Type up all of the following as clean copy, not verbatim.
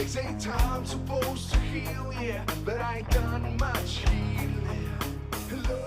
Say time supposed to heal, yeah, but I ain't done much healing. Hello.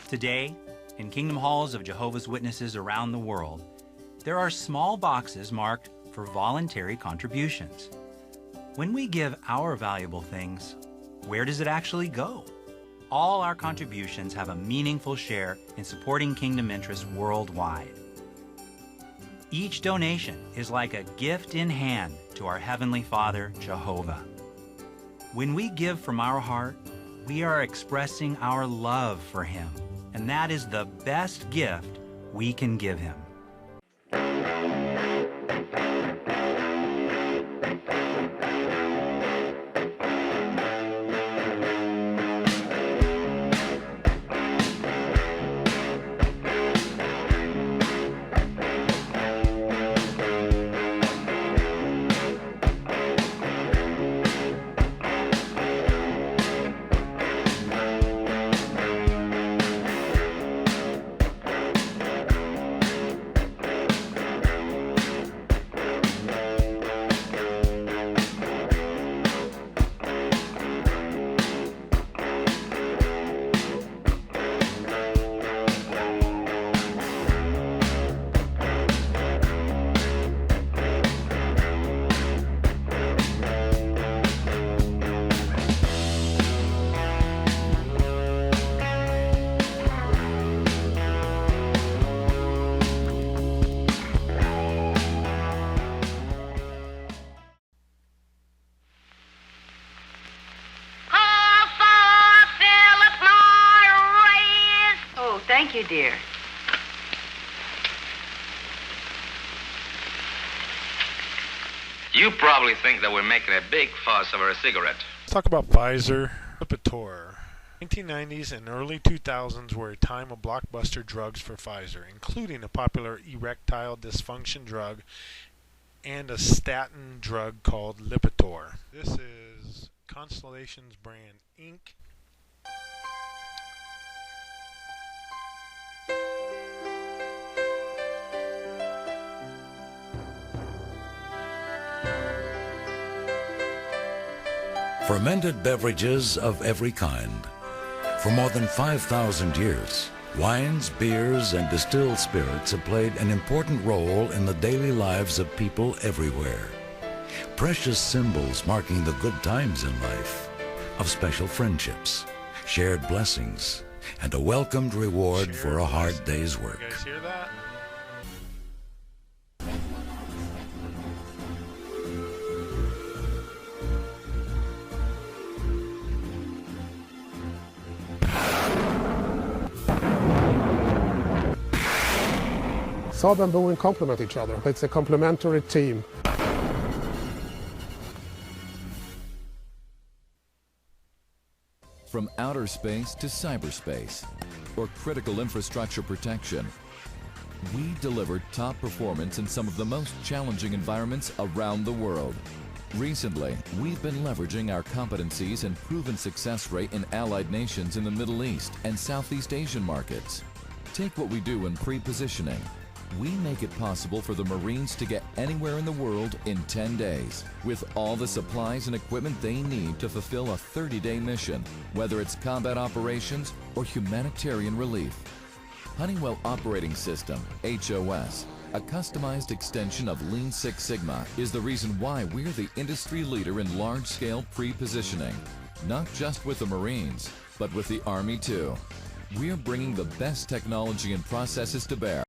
Today, in Kingdom Halls of Jehovah's Witnesses around the world, there are small boxes marked for voluntary contributions. When we give our valuable things, where does it actually go? All our contributions have a meaningful share in supporting kingdom interests worldwide. Each donation is like a gift in hand to our Heavenly Father, Jehovah. When we give from our heart, we are expressing our love for Him. And that is the best gift we can give Him. Thank you, dear. You probably think that we're making a big fuss over a cigarette. Let's talk about Pfizer, Lipitor. 1990s and early 2000s were a time of blockbuster drugs for Pfizer, including a popular erectile dysfunction drug and a statin drug called Lipitor. This is Constellation's brand Inc. Fermented beverages of every kind. For more than 5,000 years, wines, beers, and distilled spirits have played an important role in the daily lives of people everywhere. Precious symbols marking the good times in life, of special friendships, shared blessings, and a welcomed reward for a hard day's work. You guys hear that? Saab and Boeing complement each other. It's a complementary team. From outer space to cyberspace, or critical infrastructure protection, we deliver top performance in some of the most challenging environments around the world. Recently, we've been leveraging our competencies and proven success rate in allied nations in the Middle East and Southeast Asian markets. Take what we do in pre-positioning. We make it possible for the Marines to get anywhere in the world in 10 days, with all the supplies and equipment they need to fulfill a 30-day mission, whether it's combat operations or humanitarian relief. Honeywell Operating System, HOS, a customized extension of Lean Six Sigma, is the reason why we're the industry leader in large-scale pre-positioning, not just with the Marines, but with the Army too. We're bringing the best technology and processes to bear.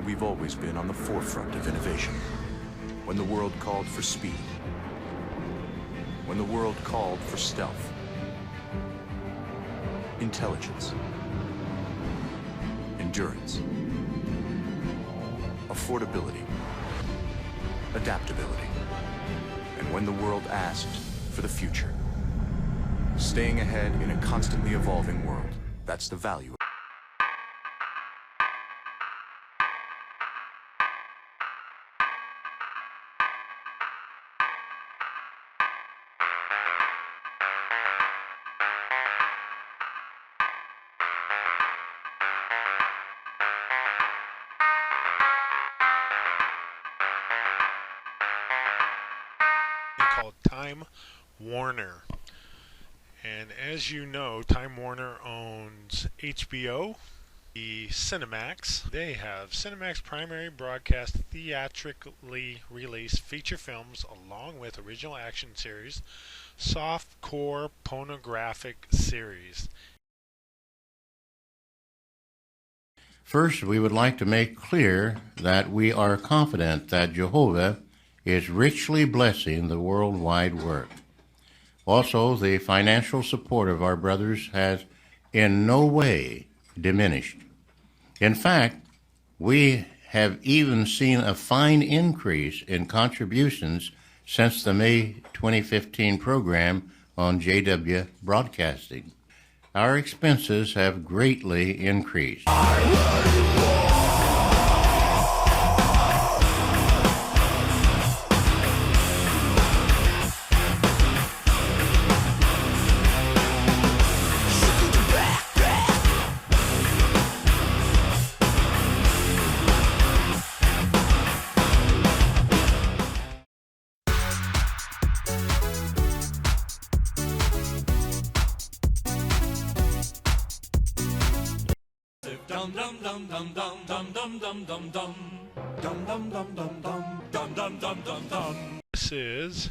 when we've always been on the forefront of innovation. When the world called for speed. When the world called for stealth. Intelligence. Endurance. Affordability. Adaptability. And when the world asked for the future. Staying ahead in a constantly evolving world. That's the value. Called Time Warner. And as you know, Time Warner owns HBO, the Cinemax. They have Cinemax primary broadcast theatrically released feature films along with original action series, soft-core pornographic series. First, we would like to make clear that we are confident that Jehovah is richly blessing the worldwide work. Also, the financial support of our brothers has in no way diminished. In fact, we have even seen a fine increase in contributions since the May 2015 program on JW Broadcasting. Our expenses have greatly increased. Dum dum dum dum dum dum dum dum dum dum dum dum dum dum dum dum dum dum dum dum. This is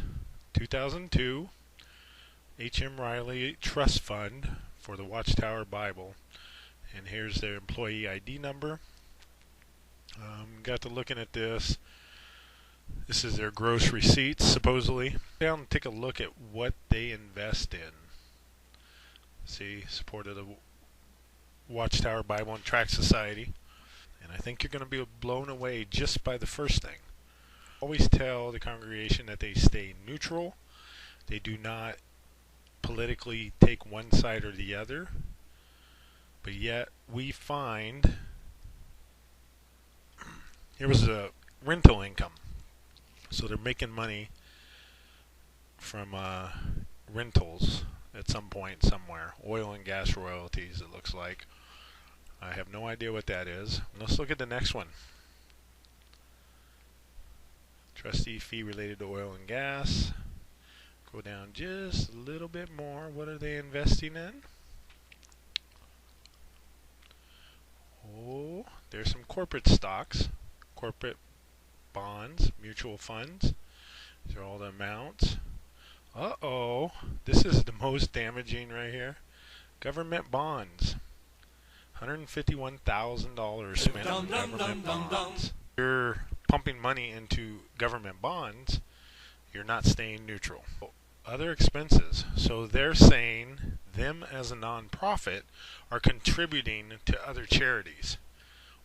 2002 H.M. Riley Trust Fund for the Watchtower Bible. And here's their employee ID number. Got to looking at this. This is their gross receipts, supposedly. Down and take a look at what they invest in. See, support of the Watchtower Bible and Tract Society. And I think you're going to be blown away just by the first thing. Always tell the congregation that they stay neutral. They do not politically take one side or the other. But yet we find here was a rental income. So they're making money from rentals at some point somewhere. Oil and gas royalties, it looks like. I have no idea what that is. Let's look at the next one. Trustee fee related to oil and gas. Go down just a little bit more. What are they investing in? Oh, there's some corporate stocks, corporate bonds, mutual funds. These are all the amounts. Uh-oh, this is the most damaging right here. Government bonds. $151,000 spent on government bonds. You're pumping money into government bonds, you're not staying neutral. Other expenses. So they're saying them as a nonprofit are contributing to other charities.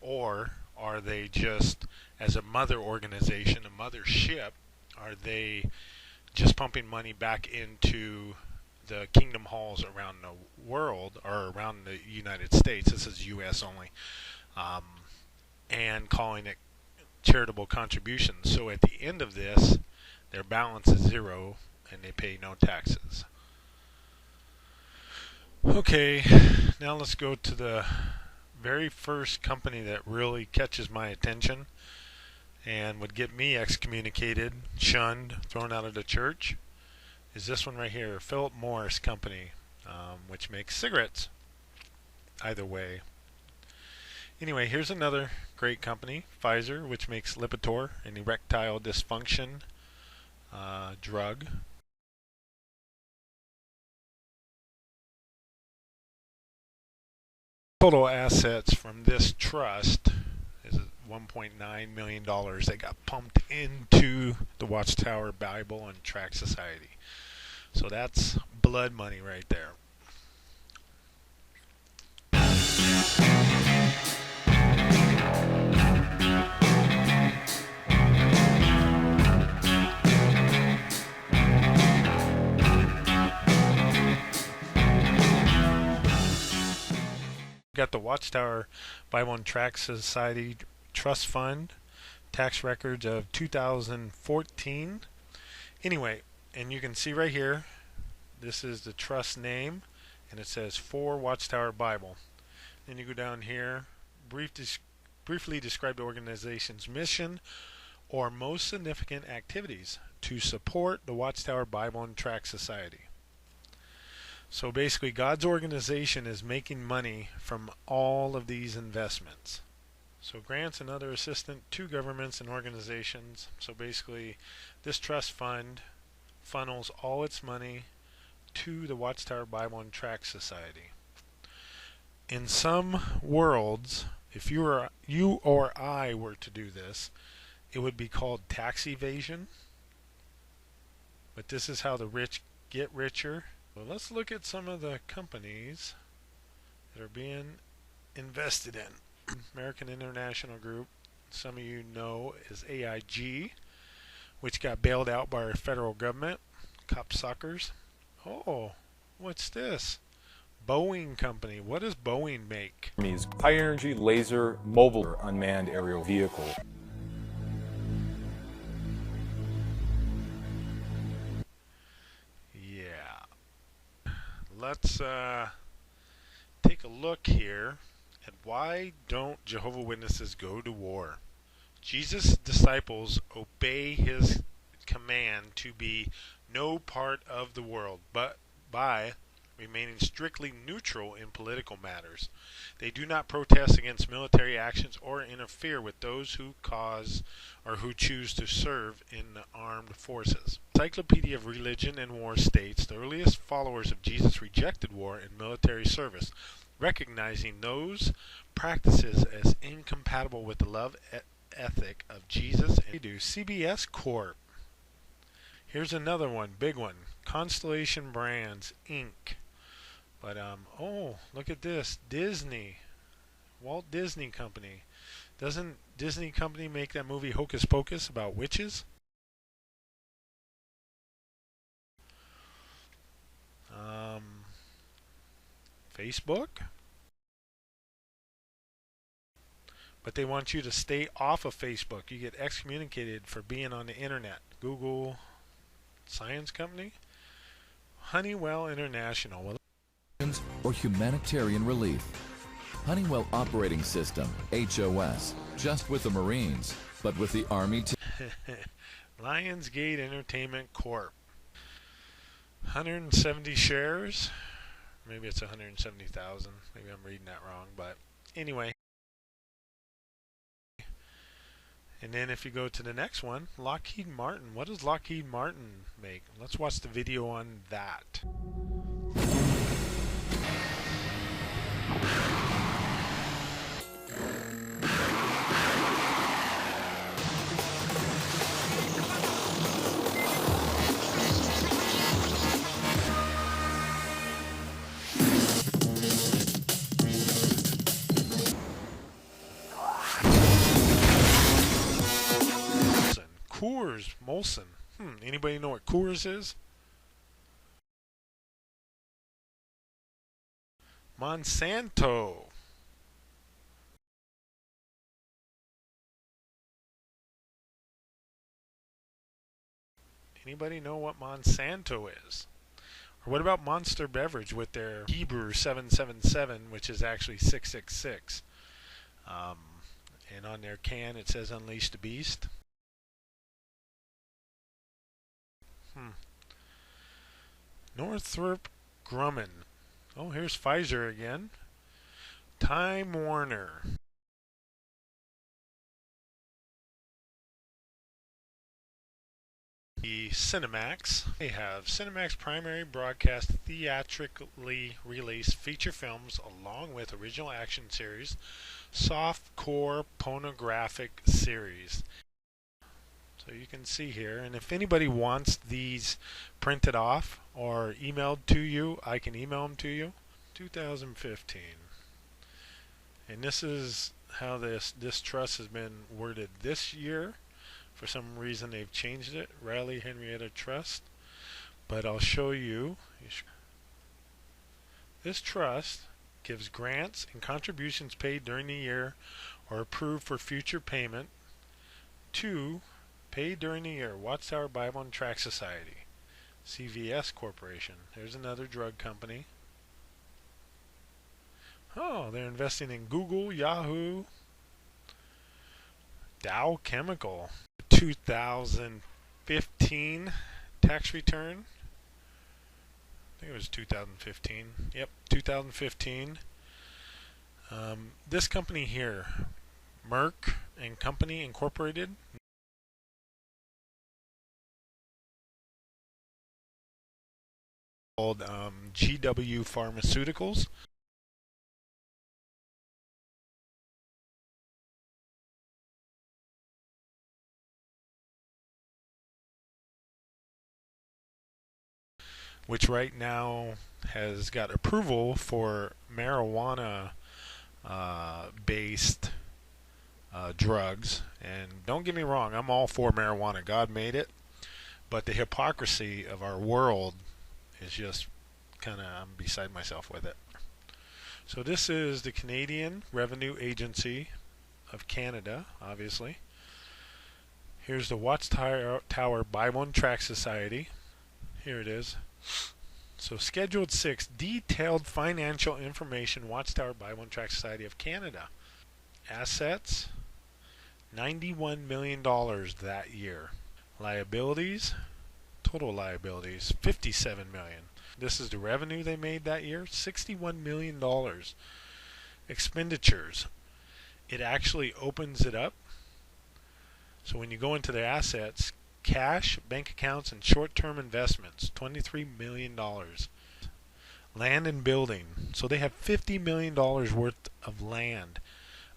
Or are they just, as a mother organization, a mothership, are they just pumping money back into the kingdom halls around the world, or around the United States, this is U.S. only, and calling it charitable contributions. So at the end of this, their balance is zero, and they pay no taxes. Okay, now let's go to the very first company that really catches my attention and would get me excommunicated, shunned, thrown out of the church. Is this one right here, Philip Morris Company, which makes cigarettes. Either way. Anyway, here's another great company, Pfizer, which makes Lipitor, an erectile dysfunction drug. Total assets from this trust is $1.9 million that got pumped into the Watchtower Bible and Tract Society. So that's blood money right there. Got the Watchtower Bible and Tract Society Trust Fund, tax records of 2014. Anyway, and you can see right here, this is the trust name, and it says for Watchtower Bible. Then you go down here, briefly describe the organization's mission or most significant activities to support the Watchtower Bible and Tract Society. So basically, God's organization is making money from all of these investments. So grants and other assistance to governments and organizations. So basically, this trust fund funnels all its money to the Watchtower Bible and Tract Society. In some worlds, if you or I were to do this, it would be called tax evasion. But this is how the rich get richer. Well, let's look at some of the companies that are being invested in. American International Group, some of you know, is AIG, which got bailed out by our federal government. Copsuckers. Oh, what's this? Boeing Company. What does Boeing make? Means high energy laser mobile unmanned aerial vehicle. Let's take a look here at why don't Jehovah's Witnesses go to war. Jesus' disciples obey his command to be no part of the world, but by remaining strictly neutral in political matters. They do not protest against military actions or interfere with those who cause or who choose to serve in the armed forces. Encyclopedia of Religion and War states the earliest followers of Jesus rejected war and military service, recognizing those practices as incompatible with the love ethic of Jesus. And they do. CBS Corp. Here's another one, big one. Constellation Brands Inc. But oh, look at this. Disney. Walt Disney Company. Doesn't Disney Company make that movie Hocus Pocus about witches? Facebook? But they want you to stay off of Facebook. You get excommunicated for being on the internet. Google, Science Company, Honeywell International. Well, or humanitarian relief. Honeywell Operating System, HOS, just with the Marines, but with the Army too. Lionsgate Entertainment Corp. 170 shares. Maybe it's 170,000. Maybe I'm reading that wrong, but anyway. And then if you go to the next one, Lockheed Martin. What does Lockheed Martin make? Let's watch the video on that. Coors, Molson. Anybody know what Coors is? Monsanto. Anybody know what Monsanto is? Or what about Monster Beverage with their Hebrew 777, which is actually 666? And on their can it says Unleash the Beast. Northrop Grumman. Oh, here's Pfizer again. Time Warner. The Cinemax. They have Cinemax primary broadcast theatrically released feature films along with original action series, soft core pornographic series. So you can see here, and if anybody wants these printed off or emailed to you, I can email them to you. 2015. And this is how this trust has been worded this year. For some reason they've changed it, Riley Henrietta Trust. But I'll show you. This trust gives grants and contributions paid during the year or approved for future payment to paid during the year Watchtower Bible and Tract Society, CVS Corporation. There's another drug company. Oh, they're investing in Google, Yahoo, Dow Chemical. 2015 tax return. I think it was 2015. Yep, 2015. This company here, Merck and Company Incorporated, called GW Pharmaceuticals. Which right now has got approval for marijuana based drugs. And don't get me wrong, I'm all for marijuana. God made it. But the hypocrisy of our world is just kind of, I'm beside myself with it. So this is the Canadian Revenue Agency of Canada, obviously. Here's the Watchtower Bible and Tract Society. Here it is. So Scheduled 6, Detailed Financial Information, Watchtower Bible and Tract Society of Canada. Assets, $91 million that year. Liabilities, total liabilities, $57 million. This is the revenue they made that year, $61 million. Expenditures, it actually opens it up. So when you go into their assets, cash, bank accounts, and short-term investments, $23 million. Land and building. So they have $50 million worth of land.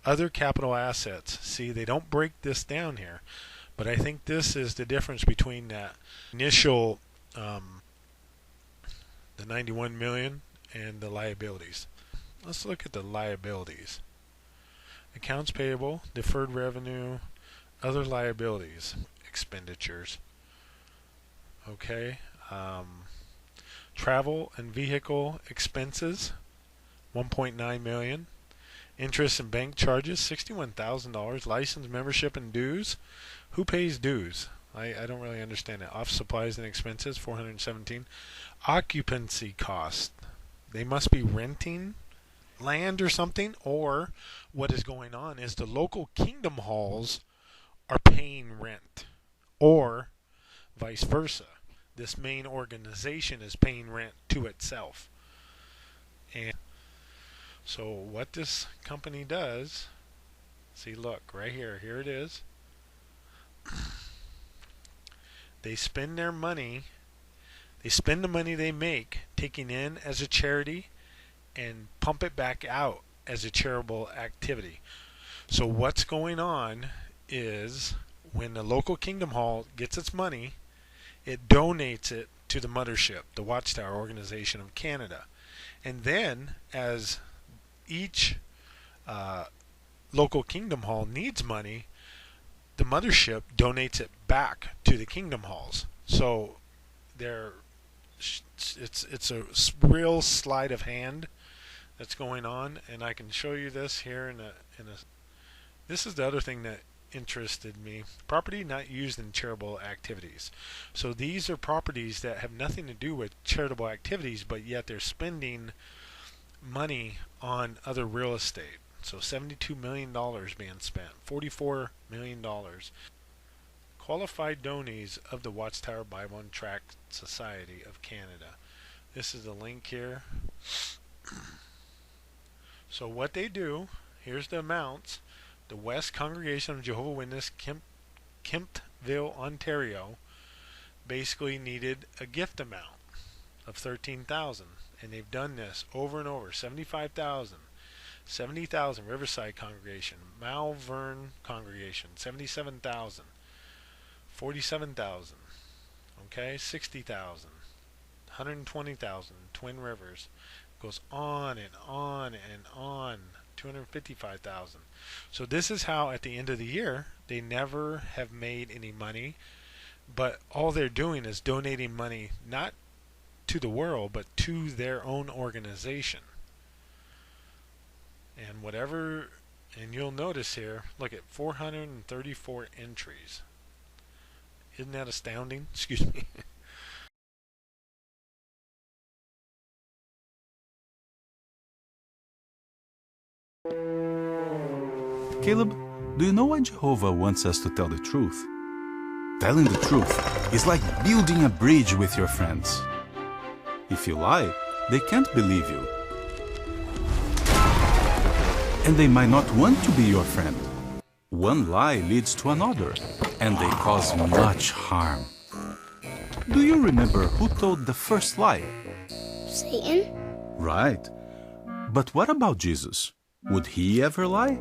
Other capital assets. See, they don't break this down here. But I think this is the difference between that initial, the $91 million and the liabilities. Let's look at the liabilities. Accounts payable, deferred revenue, other liabilities. Expenditures. Okay. Travel and vehicle expenses, $1.9 million. Interest and bank charges, $61,000. License, membership, and dues. Who pays dues? I don't really understand that. Office supplies and expenses, $417. Occupancy cost. They must be renting land or something, or what is going on is the local kingdom halls are paying rent. Or vice versa. This main organization is paying rent to itself. And so what this company does, see, look, right here, here it is. They spend their money, they spend the money they make taking in as a charity and pump it back out as a charitable activity. So what's going on is when the local Kingdom Hall gets its money, it donates it to the mothership, the Watchtower Organization of Canada. And then, as each local Kingdom Hall needs money, the mothership donates it back to the Kingdom Halls. So it's a real sleight of hand that's going on, and I can show you this here in a. This is the other thing that interested me. Property not used in charitable activities. So these are properties that have nothing to do with charitable activities, but yet they're spending money on other real estate. So $72 million being spent, $44 million. Qualified donees of the Watchtower Bible and Tract Society of Canada. This is the link here. So what they do, here's the amounts. The West Congregation of Jehovah's Witnesses, Kemptville, Ontario, basically needed a gift amount of 13,000, and they've done this over and over. 75,000, 70,000 Riverside congregation, Malvern congregation, 77,000, 47,000, okay, 60,000, 120,000, Twin Rivers, goes on and on and on, 255,000. So this is how at the end of the year they never have made any money, but all they're doing is donating money not to the world but to their own organization. And whatever, and you'll notice here, look at 434 entries. Isn't that astounding? Excuse me. Caleb, do you know why Jehovah wants us to tell the truth? Telling the truth is like building a bridge with your friends. If you lie, they can't believe you. And they might not want to be your friend. One lie leads to another, and they cause much harm. Do you remember who told the first lie? Satan? Right. But what about Jesus? Would he ever lie?